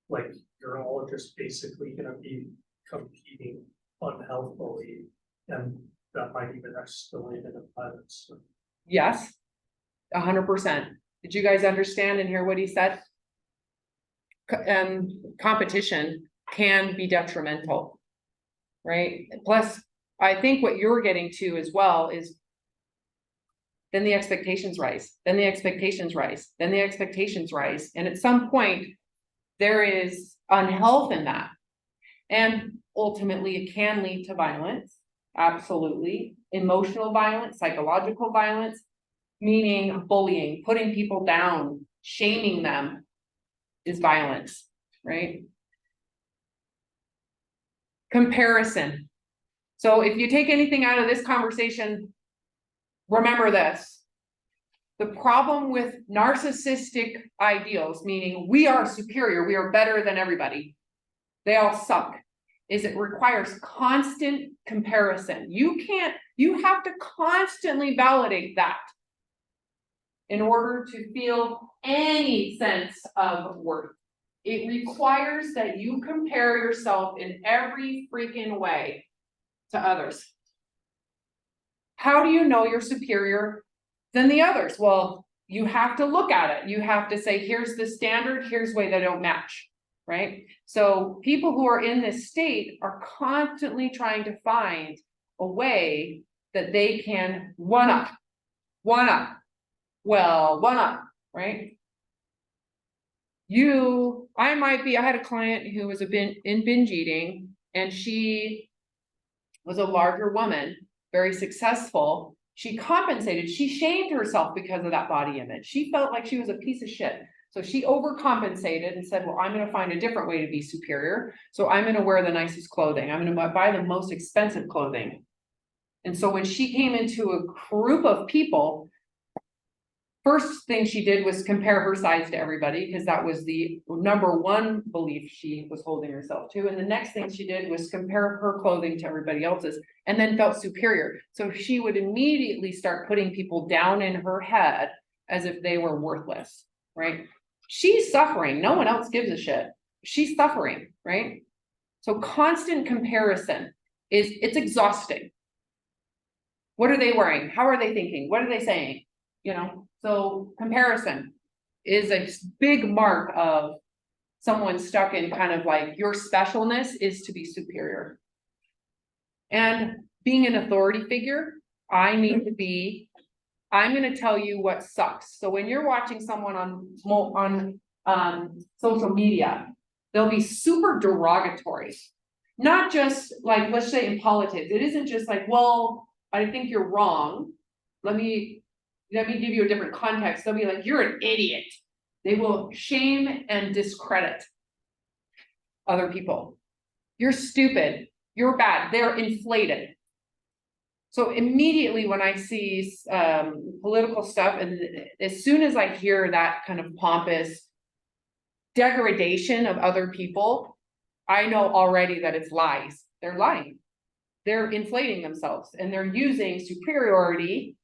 like you're all just basically gonna be competing unhealthily, and that might even escalate into violence. Yes, 100%. Did you guys understand and hear what he said? Competition can be detrimental, right? Plus, I think what you're getting to as well is then the expectations rise, then the expectations rise, then the expectations rise. And at some point, there is unhealth in that. And ultimately, it can lead to violence. Absolutely. Emotional violence, psychological violence, meaning bullying, putting people down, shaming them is violence, right? Comparison. So if you take anything out of this conversation, remember this. The problem with narcissistic ideals, meaning we are superior, we are better than everybody, they all suck, is it requires constant comparison. You have to constantly validate that in order to feel any sense of worth. It requires that you compare yourself in every freaking way to others. How do you know you're superior than the others? Well, you have to look at it. You have to say, here's the standard, here's the way they don't match, right? So people who are in this state are constantly trying to find a way that they can one up, right? I had a client who was in binge eating, and she was a larger woman, very successful. She compensated, she shamed herself because of that body image. She felt like she was a piece of shit. So she overcompensated and said, well, I'm going to find a different way to be superior. So I'm going to wear the nicest clothing. I'm going to buy the most expensive clothing. And so when she came into a group of people, first thing she did was compare her size to everybody, because that was the number one belief she was holding herself to. And the next thing she did was compare her clothing to everybody else's, and then felt superior. So she would immediately start putting people down in her head as if they were worthless, right? She's suffering. No one else gives a shit. She's suffering, right? So constant comparison it's exhausting. What are they wearing? How are they thinking? What are they saying? You know, so comparison is a big mark of someone stuck in kind of like your specialness is to be superior. And being an authority figure, I'm going to tell you what sucks. So when you're watching someone on social media, they'll be super derogatory. Not just like, let's say in politics, it isn't just like, well, I think you're wrong. Let me give you a different context. They'll be like, you're an idiot. They will shame and discredit. other people. You're stupid, you're bad, they're inflated. So immediately when I see political stuff, and as soon as I hear that kind of pompous degradation of other people, I know already that it's lies. They're lying. They're inflating themselves and they're using superiority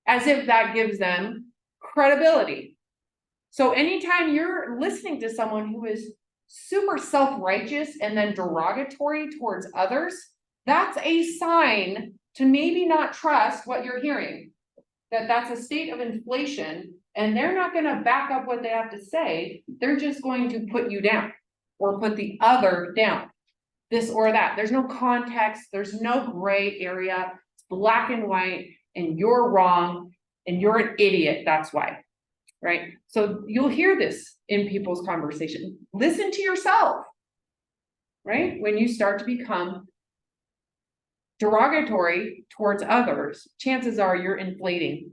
as if that gives them credibility. So anytime you're listening to someone who is super self-righteous and then derogatory towards others, that's a sign to maybe not trust what you're hearing. That's a state of inflation, and they're not going to back up what they have to say. They're just going to put you down or put the other down, this or that. There's no context, there's no gray area. It's black and white, and you're wrong and you're an idiot. That's why, right? So you'll hear this in people's conversation. Listen to yourself, right? When you start to become derogatory towards others, chances are you're inflating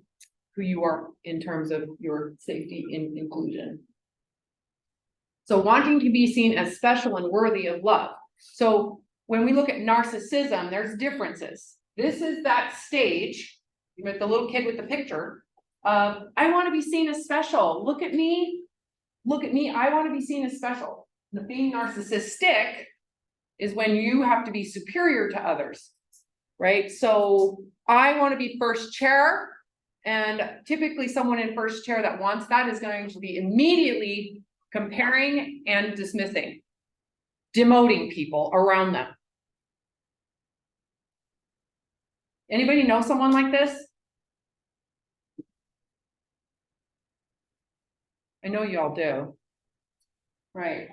who you are in terms of your safety and inclusion. So wanting to be seen as special and worthy of love. So when we look at narcissism, there's differences. This is that stage with the little kid with the picture of, I want to be seen as special. Look at me, I want to be seen as special. And being narcissistic is when you have to be superior to others, right? So I want to be first chair, and typically someone in first chair that wants that is going to be immediately comparing and dismissing, demoting people around them. Anybody know someone like this? I know you all do. Right.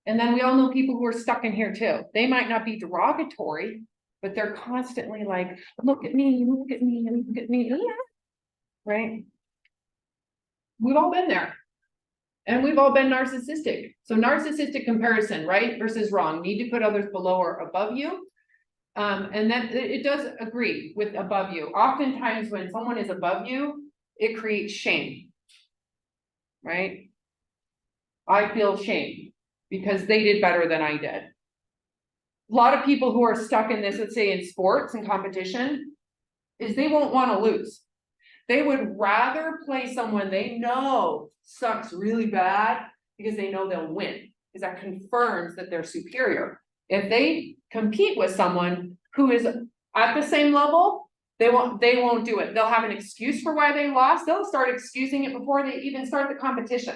And then we all know people who are stuck in here too. They might not be derogatory, but they're constantly like, look at me, look at me, look at me. Right? We've all been there. And we've all been narcissistic. So narcissistic comparison, right versus wrong. Need to put others below or above you. And then it does agree with above you. Oftentimes when someone is above you, it creates shame. Right? I feel shame because they did better than I did. A lot of people who are stuck in this, let's say in sports and competition, is they won't want to lose. They would rather play someone they know sucks really bad because they know they'll win, because that confirms that they're superior. If they compete with someone who is at the same level, they won't do it. They'll have an excuse for why they lost. They'll start excusing it before they even start the competition.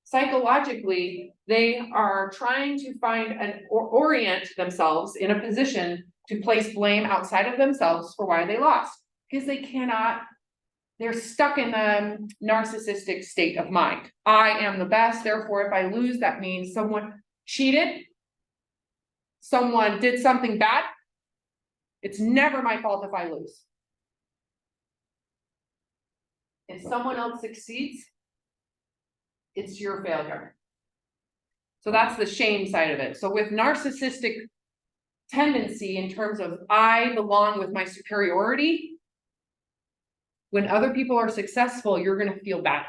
Psychologically, they are trying to find or orient themselves in a position to place blame outside of themselves for why they lost, because they cannot. They're stuck in a narcissistic state of mind. I am the best, therefore if I lose, that means someone cheated, someone did something bad. It's never my fault if I lose. If someone else succeeds, it's your failure. So that's the shame side of it. So with narcissistic tendency in terms of I belong with my superiority, when other people are successful, you're going to feel bad.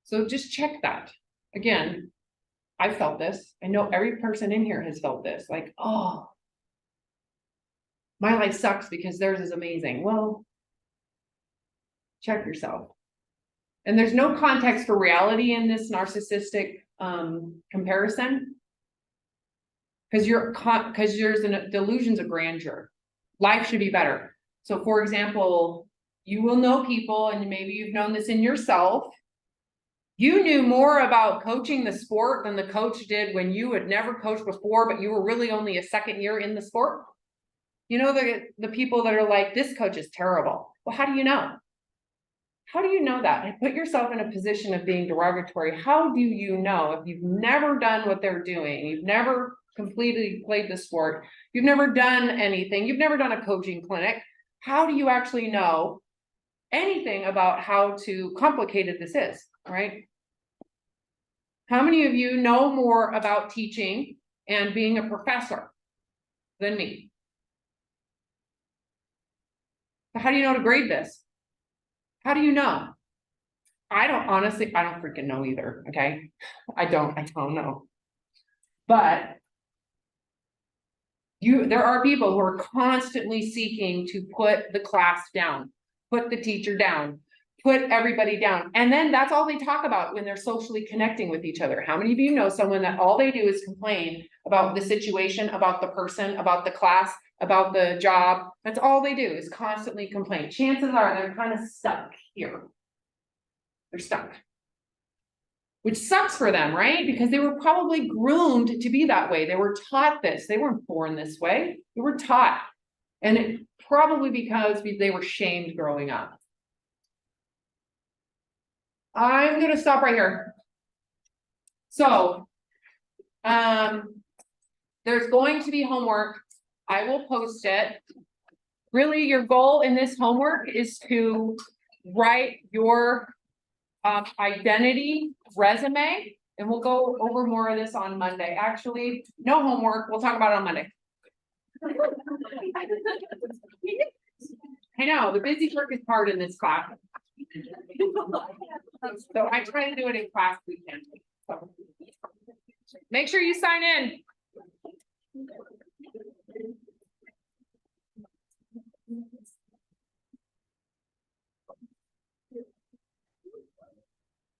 So just check that. Again, I felt this. I know every person in here has felt this. Like, oh, my life sucks because theirs is amazing. Well, check yourself. And there's no context for reality in this narcissistic comparison. Because there's delusions of grandeur. Life should be better. So for example, you will know people, and maybe you've known this in yourself. You knew more about coaching the sport than the coach did when you had never coached before, but you were really only a second year in the sport. You know, the people that are like, this coach is terrible. Well, how do you know? How do you know that? Put yourself in a position of being derogatory. How do you know if you've never done what they're doing? You've never completely played the sport. You've never done anything. You've never done a coaching clinic. How do you actually know anything about how complicated this is, right? How many of you know more about teaching and being a professor than me? How do you know to grade this? How do you know? I don't freaking know either, okay? I don't know. But there are people who are constantly seeking to put the class down, put the teacher down, put everybody down. And then that's all they talk about when they're socially connecting with each other. How many of you know someone that all they do is complain about the situation, about the person, about the class, about the job? That's all they do is constantly complain. Chances are they're kind of stuck here. They're stuck. Which sucks for them, right? Because they were probably groomed to be that way. They were taught this. They weren't born this way. They were taught. And it probably because they were shamed growing up. I'm gonna stop right here. So, there's going to be homework. I will post it. Really, your goal in this homework is to write your identity resume, and we'll go over more of this on Monday. Actually, no homework. We'll talk about it on Monday. I know, the busy work is hard in this class. So I try to do it in class weekend. So make sure you sign in.